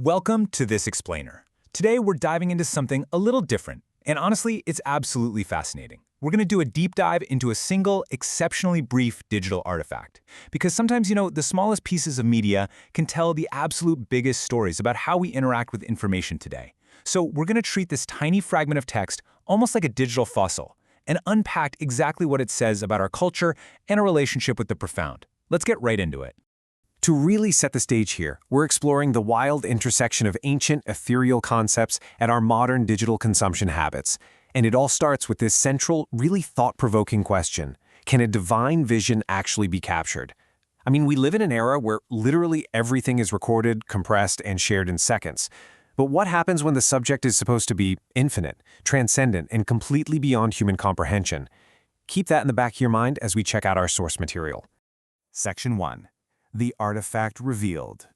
Welcome to This Explainer. Today we're diving into something a little different, and honestly, it's absolutely fascinating. We're going to do a deep dive into a single, exceptionally brief digital artifact. Because sometimes, the smallest pieces of media can tell the absolute biggest stories about how we interact with information today. So we're going to treat this tiny fragment of text almost like a digital fossil, and unpack exactly what it says about our culture and our relationship with the profound. Let's get right into it. To really set the stage here, we're exploring the wild intersection of ancient, ethereal concepts and our modern digital consumption habits. And it all starts with this central, really thought-provoking question. Can a divine vision actually be captured? I mean, we live in an era where literally everything is recorded, compressed, and shared in seconds. But what happens when the subject is supposed to be infinite, transcendent, and completely beyond human comprehension? Keep that in the back of your mind as we check out our source material. Section 1. The Artifact Revealed.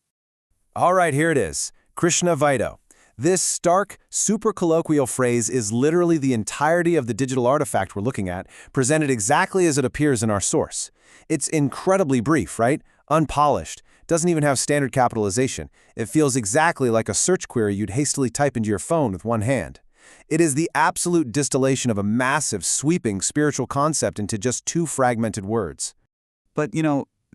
All right, here it is. Krishna Vaito. This stark, super colloquial phrase is literally the entirety of the digital artifact we're looking at, presented exactly as it appears in our source. It's incredibly brief, right? Unpolished. Doesn't even have standard capitalization. It feels exactly like a search query you'd hastily type into your phone with one hand. It is the absolute distillation of a massive, sweeping spiritual concept into just two fragmented words. But,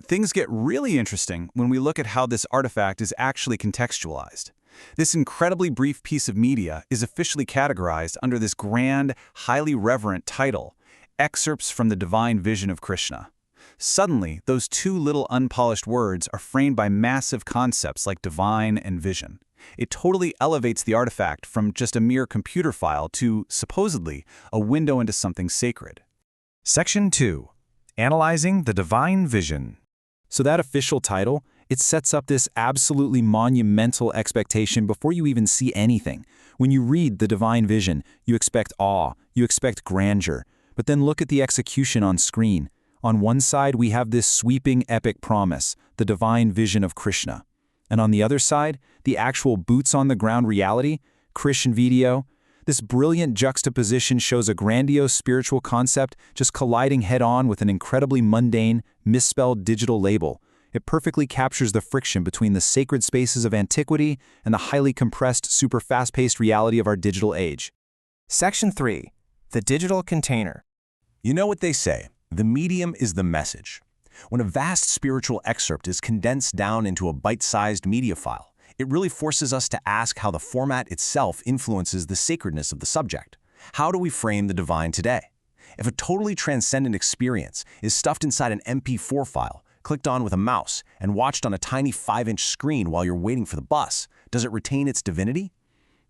things get really interesting when we look at how this artifact is actually contextualized. This incredibly brief piece of media is officially categorized under this grand, highly reverent title, Excerpts from the Divine Vision of Krishna. Suddenly, those two little unpolished words are framed by massive concepts like divine and vision. It totally elevates the artifact from just a mere computer file to, supposedly, a window into something sacred. Section 2. Analyzing the Divine Vision. So that official title, it sets up this absolutely monumental expectation before you even see anything. When you read the divine vision, you expect awe, you expect grandeur. But then look at the execution on screen. On one side, we have this sweeping epic promise, the divine vision of Krishna. And on the other side, the actual boots-on-the-ground reality, Christian video. This brilliant juxtaposition shows a grandiose spiritual concept just colliding head-on with an incredibly mundane, misspelled digital label. It perfectly captures the friction between the sacred spaces of antiquity and the highly compressed, super fast-paced reality of our digital age. Section 3. The Digital Container. You know what they say, the medium is the message. When a vast spiritual excerpt is condensed down into a bite-sized media file, it really forces us to ask how the format itself influences the sacredness of the subject. How do we frame the divine today? If a totally transcendent experience is stuffed inside an MP4 file, clicked on with a mouse, and watched on a tiny 5-inch screen while you're waiting for the bus, does it retain its divinity?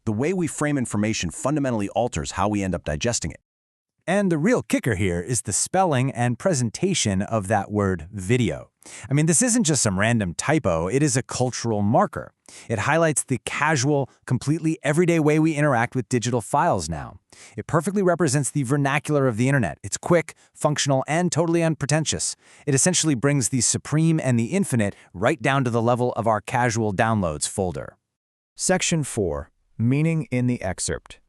The way we frame information fundamentally alters how we end up digesting it. And the real kicker here is the spelling and presentation of that word video. I mean, this isn't just some random typo, it is a cultural marker. It highlights the casual, completely everyday way we interact with digital files now. It perfectly represents the vernacular of the internet. It's quick, functional, and totally unpretentious. It essentially brings the supreme and the infinite right down to the level of our casual downloads folder. Section 4. Meaning in the excerpt.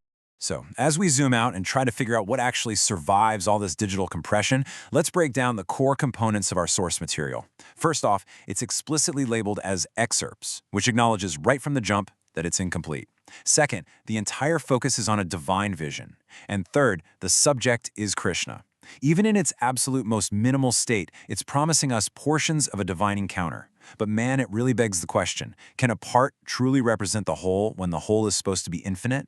So, as we zoom out and try to figure out what actually survives all this digital compression, let's break down the core components of our source material. First off, it's explicitly labeled as excerpts, which acknowledges right from the jump that it's incomplete. Second, the entire focus is on a divine vision. And third, the subject is Krishna. Even in its absolute most minimal state, it's promising us portions of a divine encounter. But man, it really begs the question, can a part truly represent the whole when the whole is supposed to be infinite?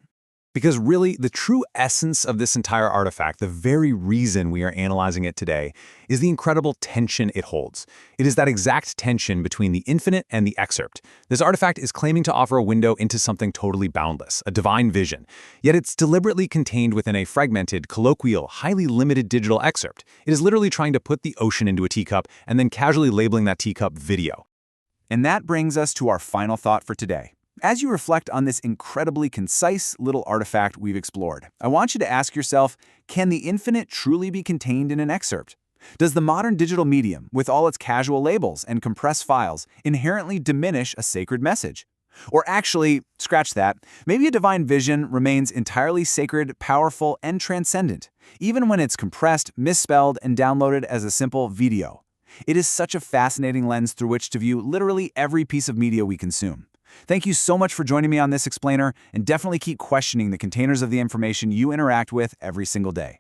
Because really, the true essence of this entire artifact, the very reason we are analyzing it today, is the incredible tension it holds. It is that exact tension between the infinite and the excerpt. This artifact is claiming to offer a window into something totally boundless, a divine vision. Yet it's deliberately contained within a fragmented, colloquial, highly limited digital excerpt. It is literally trying to put the ocean into a teacup and then casually labeling that teacup video. And that brings us to our final thought for today. As you reflect on this incredibly concise little artifact we've explored, I want you to ask yourself, can the infinite truly be contained in an excerpt? Does the modern digital medium, with all its casual labels and compressed files, inherently diminish a sacred message? Or actually, scratch that, maybe a divine vision remains entirely sacred, powerful, and transcendent, even when it's compressed, misspelled, and downloaded as a simple video. It is such a fascinating lens through which to view literally every piece of media we consume. Thank you so much for joining me on this explainer, and definitely keep questioning the containers of the information you interact with every single day.